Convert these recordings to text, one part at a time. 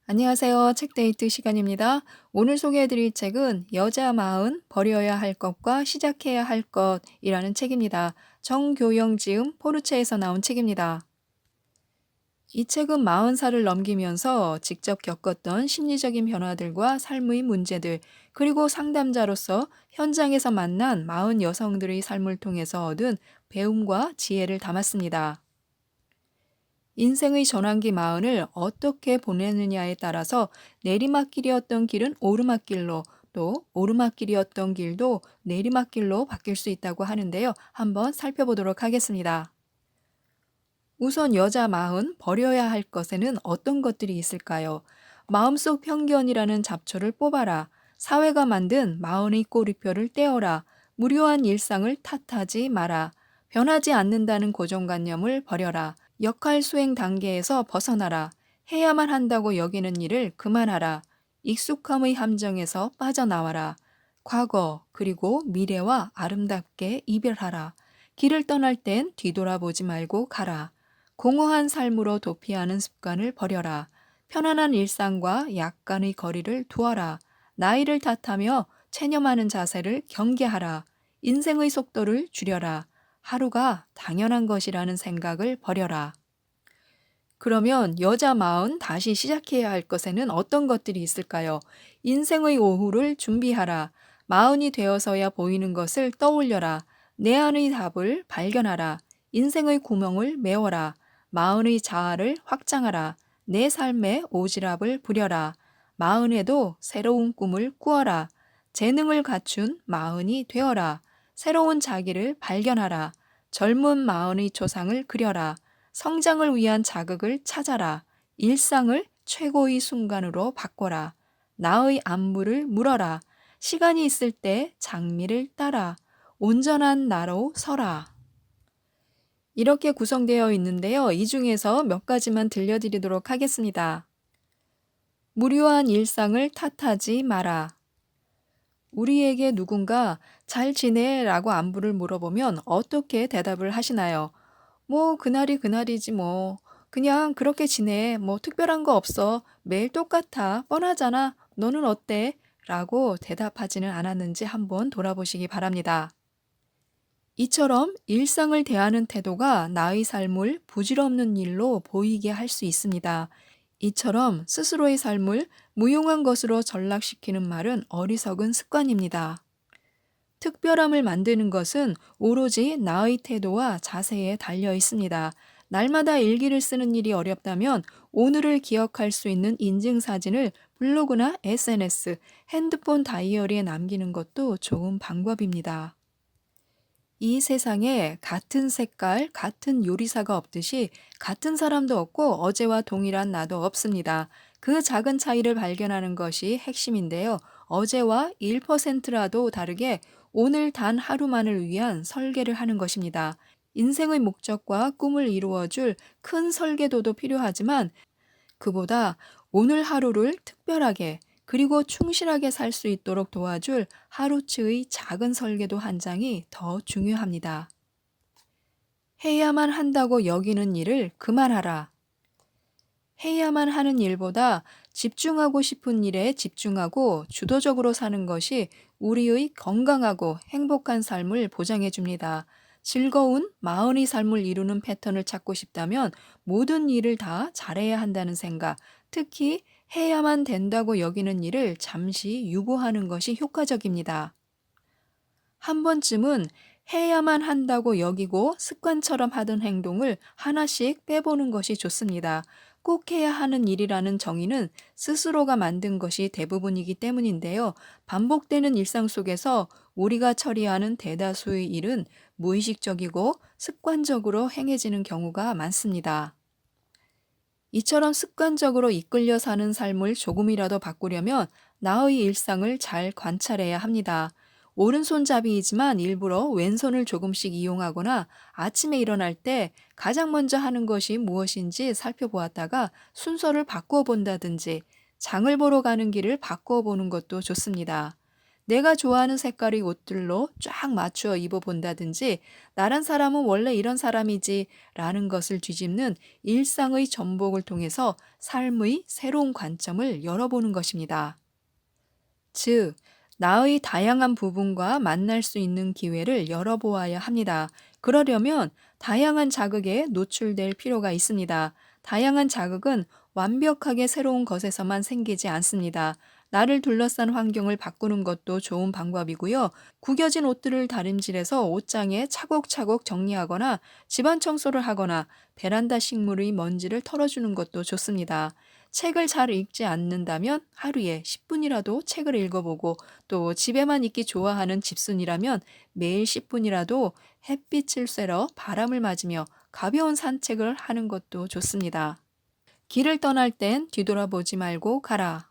안녕하세요. 책데이트 시간입니다. 오늘 소개해드릴 책은 여자 마흔 버려야 할 것과 시작해야 할 것이라는 책입니다. 정교영 지음 포르체에서 나온 책입니다. 이 책은 40살을 넘기면서 직접 겪었던 심리적인 변화들과 삶의 문제들, 그리고 상담자로서 현장에서 만난 40 여성들의 삶을 통해서 얻은 배움과 지혜를 담았습니다. 인생의 전환기 마흔을 어떻게 보내느냐에 따라서 내리막길이었던 길은 오르막길로, 또 오르막길이었던 길도 내리막길로 바뀔 수 있다고 하는데요. 한번 살펴보도록 하겠습니다. 우선 여자 마흔 버려야 할 것에는 어떤 것들이 있을까요? 마음속 편견이라는 잡초를 뽑아라. 사회가 만든 마흔의 꼬리표를 떼어라. 무료한 일상을 탓하지 마라. 변하지 않는다는 고정관념을 버려라. 역할 수행 단계에서 벗어나라. 해야만 한다고 여기는 일을 그만하라. 익숙함의 함정에서 빠져나와라. 과거 그리고 미래와 아름답게 이별하라. 길을 떠날 땐 뒤돌아보지 말고 가라. 공허한 삶으로 도피하는 습관을 버려라. 편안한 일상과 약간의 거리를 두어라. 나이를 탓하며 체념하는 자세를 경계하라. 인생의 속도를 줄여라. 하루가 당연한 것이라는 생각을 버려라. 그러면 여자 마흔 다시 시작해야 할 것에는 어떤 것들이 있을까요? 인생의 오후를 준비하라. 마흔이 되어서야 보이는 것을 떠올려라. 내 안의 답을 발견하라. 인생의 구멍을 메워라. 마흔의 자아를 확장하라. 내 삶의 오지랖을 부려라. 마흔에도 새로운 꿈을 꾸어라. 재능을 갖춘 마흔이 되어라. 새로운 자기를 발견하라. 젊은 마흔의 초상을 그려라. 성장을 위한 자극을 찾아라. 일상을 최고의 순간으로 바꿔라. 나의 안무를 물어라. 시간이 있을 때 장미를 따라. 온전한 나로 서라. 이렇게 구성되어 있는데요. 이 중에서 몇 가지만 들려드리도록 하겠습니다. 무료한 일상을 탓하지 마라. 우리에게 누군가 잘 지내? 라고 안부를 물어보면 어떻게 대답을 하시나요? 뭐, 그날이 그날이지 뭐. 그냥 그렇게 지내. 뭐, 특별한 거 없어. 매일 똑같아. 뻔하잖아. 너는 어때? 라고 대답하지는 않았는지 한번 돌아보시기 바랍니다. 이처럼 일상을 대하는 태도가 나의 삶을 부질없는 일로 보이게 할 수 있습니다. 이처럼 스스로의 삶을 무용한 것으로 전락시키는 말은 어리석은 습관입니다. 특별함을 만드는 것은 오로지 나의 태도와 자세에 달려 있습니다. 날마다 일기를 쓰는 일이 어렵다면 오늘을 기억할 수 있는 인증사진을 블로그나 SNS, 핸드폰 다이어리에 남기는 것도 좋은 방법입니다. 이 세상에 같은 색깔, 같은 요리사가 없듯이 같은 사람도 없고 어제와 동일한 나도 없습니다. 그 작은 차이를 발견하는 것이 핵심인데요. 어제와 1%라도 다르게 오늘 단 하루만을 위한 설계를 하는 것입니다. 인생의 목적과 꿈을 이루어줄 큰 설계도도 필요하지만 그보다 오늘 하루를 특별하게 그리고 충실하게 살 수 있도록 도와줄 하루치의 작은 설계도 한 장이 더 중요합니다. 해야만 한다고 여기는 일을 그만하라. 해야만 하는 일보다 집중하고 싶은 일에 집중하고 주도적으로 사는 것이 우리의 건강하고 행복한 삶을 보장해 줍니다. 즐거운 마흔의 삶을 이루는 패턴을 찾고 싶다면 모든 일을 다 잘해야 한다는 생각, 특히 해야만 된다고 여기는 일을 잠시 유보하는 것이 효과적입니다. 한 번쯤은 해야만 한다고 여기고 습관처럼 하던 행동을 하나씩 빼보는 것이 좋습니다. 꼭 해야 하는 일이라는 정의는 스스로가 만든 것이 대부분이기 때문인데요. 반복되는 일상 속에서 우리가 처리하는 대다수의 일은 무의식적이고 습관적으로 행해지는 경우가 많습니다. 이처럼 습관적으로 이끌려 사는 삶을 조금이라도 바꾸려면 나의 일상을 잘 관찰해야 합니다. 오른손잡이이지만 일부러 왼손을 조금씩 이용하거나 아침에 일어날 때 가장 먼저 하는 것이 무엇인지 살펴보았다가 순서를 바꾸어 본다든지 장을 보러 가는 길을 바꾸어 보는 것도 좋습니다. 내가 좋아하는 색깔의 옷들로 쫙 맞추어 입어본다든지 나란 사람은 원래 이런 사람이지 라는 것을 뒤집는 일상의 전복을 통해서 삶의 새로운 관점을 열어보는 것입니다. 즉, 나의 다양한 부분과 만날 수 있는 기회를 열어보아야 합니다. 그러려면 다양한 자극에 노출될 필요가 있습니다. 다양한 자극은 완벽하게 새로운 것에서만 생기지 않습니다. 나를 둘러싼 환경을 바꾸는 것도 좋은 방법이고요. 구겨진 옷들을 다림질해서 옷장에 차곡차곡 정리하거나 집안 청소를 하거나 베란다 식물의 먼지를 털어주는 것도 좋습니다. 책을 잘 읽지 않는다면 하루에 10분이라도 책을 읽어보고 또 집에만 있기 좋아하는 집순이라면 매일 10분이라도 햇빛을 쐬러 바람을 맞으며 가벼운 산책을 하는 것도 좋습니다. 길을 떠날 땐 뒤돌아보지 말고 가라.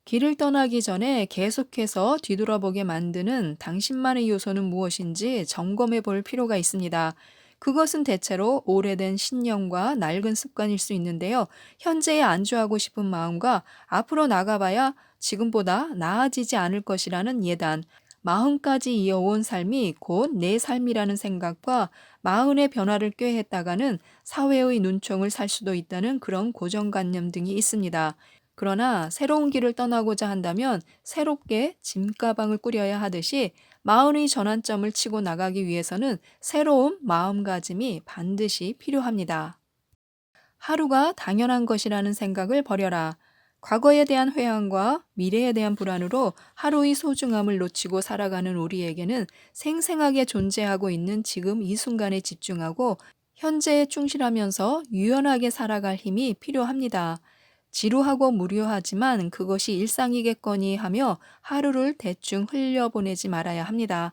길을 떠나기 전에 계속해서 뒤돌아보게 만드는 당신만의 요소는 무엇인지 점검해 볼 필요가 있습니다. 그것은 대체로 오래된 신념과 낡은 습관일 수 있는데요. 현재에 안주하고 싶은 마음과 앞으로 나가봐야 지금보다 나아지지 않을 것이라는 예단, 마흔까지 이어온 삶이 곧 내 삶이라는 생각과 마흔의 변화를 꾀했다가는 사회의 눈총을 살 수도 있다는 그런 고정관념 등이 있습니다. 그러나 새로운 길을 떠나고자 한다면 새롭게 짐가방을 꾸려야 하듯이 마흔의 전환점을 치고 나가기 위해서는 새로운 마음가짐이 반드시 필요합니다. 하루가 당연한 것이라는 생각을 버려라. 과거에 대한 회한과 미래에 대한 불안으로 하루의 소중함을 놓치고 살아가는 우리에게는 생생하게 존재하고 있는 지금 이 순간에 집중하고 현재에 충실하면서 유연하게 살아갈 힘이 필요합니다. 지루하고 무료하지만 그것이 일상이겠거니 하며 하루를 대충 흘려보내지 말아야 합니다.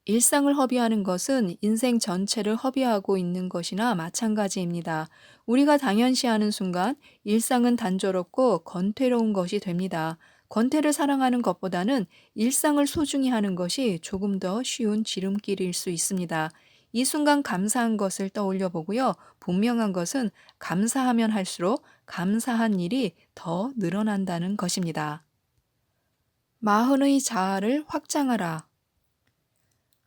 일상을 허비하는 것은 인생 전체를 허비하고 있는 것이나 마찬가지입니다. 우리가 당연시하는 순간 일상은 단조롭고 건태로운 것이 됩니다. 건태를 사랑하는 것보다는 일상을 소중히 하는 것이 조금 더 쉬운 지름길일 수 있습니다. 이 순간 감사한 것을 떠올려 보고요. 분명한 것은 감사하면 할수록 감사한 일이 더 늘어난다는 것입니다. 마흔의 자아를 확장하라.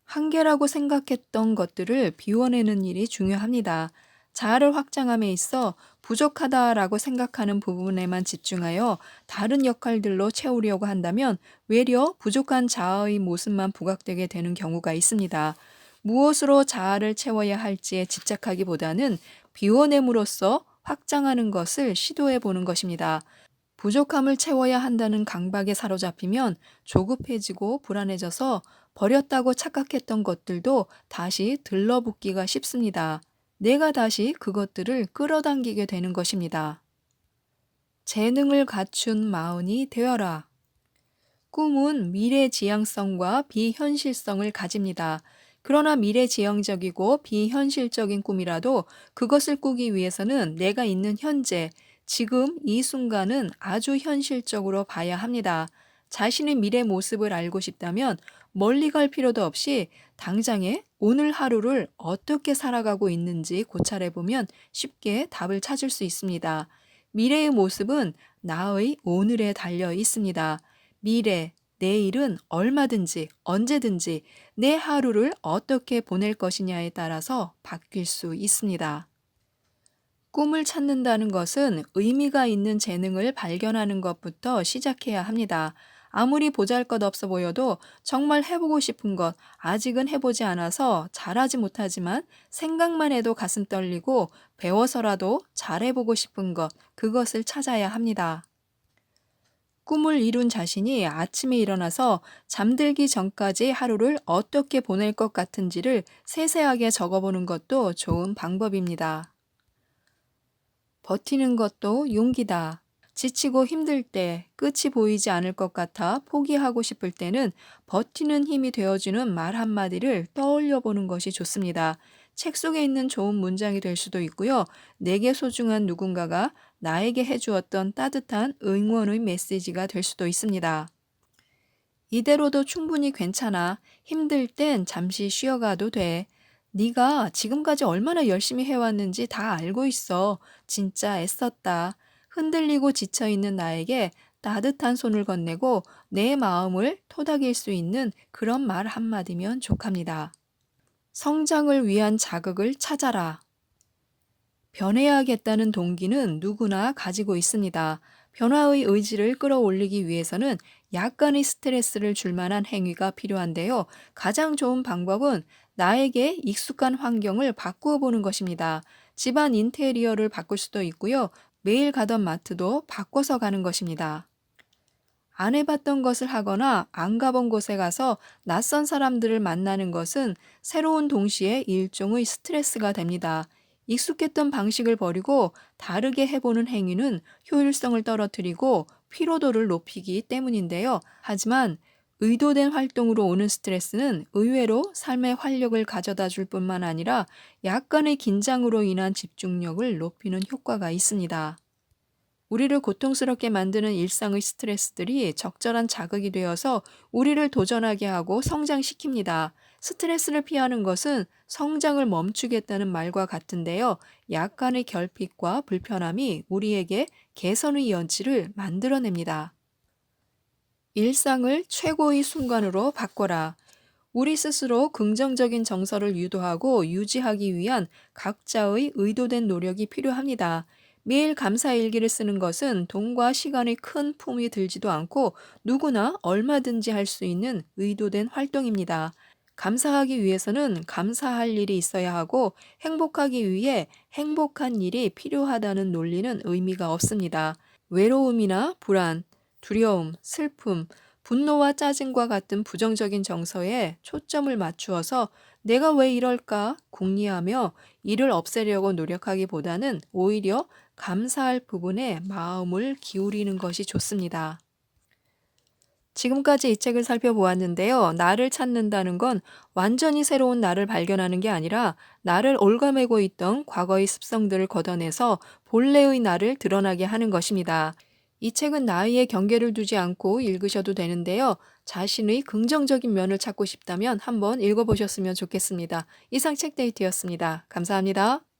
한계라고 생각했던 것들을 비워내는 일이 중요합니다. 자아를 확장함에 있어 부족하다라고 생각하는 부분에만 집중하여 다른 역할들로 채우려고 한다면 외려 부족한 자아의 모습만 부각되게 되는 경우가 있습니다. 무엇으로 자아를 채워야 할지에 집착하기보다는 비워냄으로써 확장하는 것을 시도해 보는 것입니다. 부족함을 채워야 한다는 강박에 사로잡히면 조급해지고 불안해져서 버렸다고 착각했던 것들도 다시 들러붙기가 쉽습니다. 내가 다시 그것들을 끌어당기게 되는 것입니다. 재능을 갖춘 마흔이 되어라. 꿈은 미래지향성과 비현실성을 가집니다. 그러나 미래지향적이고 비현실적인 꿈이라도 그것을 꾸기 위해서는 내가 있는 현재, 지금 이 순간은 아주 현실적으로 봐야 합니다. 자신의 미래 모습을 알고 싶다면 멀리 갈 필요도 없이 당장에 오늘 하루를 어떻게 살아가고 있는지 고찰해 보면 쉽게 답을 찾을 수 있습니다. 미래의 모습은 나의 오늘에 달려 있습니다. 미래, 내일은 얼마든지 언제든지 내 하루를 어떻게 보낼 것이냐에 따라서 바뀔 수 있습니다. 꿈을 찾는다는 것은 의미가 있는 재능을 발견하는 것부터 시작해야 합니다. 아무리 보잘것없어 보여도 정말 해보고 싶은 것, 아직은 해보지 않아서 잘하지 못하지만 생각만 해도 가슴 떨리고 배워서라도 잘해보고 싶은 것, 그것을 찾아야 합니다. 꿈을 이룬 자신이 아침에 일어나서 잠들기 전까지 하루를 어떻게 보낼 것 같은지를 세세하게 적어보는 것도 좋은 방법입니다. 버티는 것도 용기다. 지치고 힘들 때, 끝이 보이지 않을 것 같아 포기하고 싶을 때는 버티는 힘이 되어주는 말 한마디를 떠올려 보는 것이 좋습니다. 책 속에 있는 좋은 문장이 될 수도 있고요. 내게 소중한 누군가가 나에게 해주었던 따뜻한 응원의 메시지가 될 수도 있습니다. 이대로도 충분히 괜찮아. 힘들 땐 잠시 쉬어가도 돼. 네가 지금까지 얼마나 열심히 해왔는지 다 알고 있어. 진짜 애썼다. 흔들리고 지쳐있는 나에게 따뜻한 손을 건네고 내 마음을 토닥일 수 있는 그런 말 한마디면 족합니다. 성장을 위한 자극을 찾아라. 변해야겠다는 동기는 누구나 가지고 있습니다. 변화의 의지를 끌어올리기 위해서는 약간의 스트레스를 줄 만한 행위가 필요한데요. 가장 좋은 방법은 나에게 익숙한 환경을 바꾸어 보는 것입니다. 집안 인테리어를 바꿀 수도 있고요. 매일 가던 마트도 바꿔서 가는 것입니다. 안 해봤던 것을 하거나 안 가본 곳에 가서 낯선 사람들을 만나는 것은 새로운 동시에 일종의 스트레스가 됩니다. 익숙했던 방식을 버리고 다르게 해보는 행위는 효율성을 떨어뜨리고 피로도를 높이기 때문인데요. 하지만 의도된 활동으로 오는 스트레스는 의외로 삶의 활력을 가져다 줄 뿐만 아니라 약간의 긴장으로 인한 집중력을 높이는 효과가 있습니다. 우리를 고통스럽게 만드는 일상의 스트레스들이 적절한 자극이 되어서 우리를 도전하게 하고 성장시킵니다. 스트레스를 피하는 것은 성장을 멈추겠다는 말과 같은데요. 약간의 결핍과 불편함이 우리에게 개선의 여지를 만들어냅니다. 일상을 최고의 순간으로 바꿔라. 우리 스스로 긍정적인 정서를 유도하고 유지하기 위한 각자의 의도된 노력이 필요합니다. 매일 감사 일기를 쓰는 것은 돈과 시간의 큰 품이 들지도 않고 누구나 얼마든지 할 수 있는 의도된 활동입니다. 감사하기 위해서는 감사할 일이 있어야 하고 행복하기 위해 행복한 일이 필요하다는 논리는 의미가 없습니다. 외로움이나 불안, 두려움, 슬픔, 분노와 짜증과 같은 부정적인 정서에 초점을 맞추어서 내가 왜 이럴까 궁리하며 이를 없애려고 노력하기보다는 오히려 감사할 부분에 마음을 기울이는 것이 좋습니다. 지금까지 이 책을 살펴보았는데요. 나를 찾는다는 건 완전히 새로운 나를 발견하는 게 아니라 나를 옭아매고 있던 과거의 습성들을 걷어내서 본래의 나를 드러나게 하는 것입니다. 이 책은 나이에 경계를 두지 않고 읽으셔도 되는데요. 자신의 긍정적인 면을 찾고 싶다면 한번 읽어보셨으면 좋겠습니다. 이상 책데이트였습니다. 감사합니다.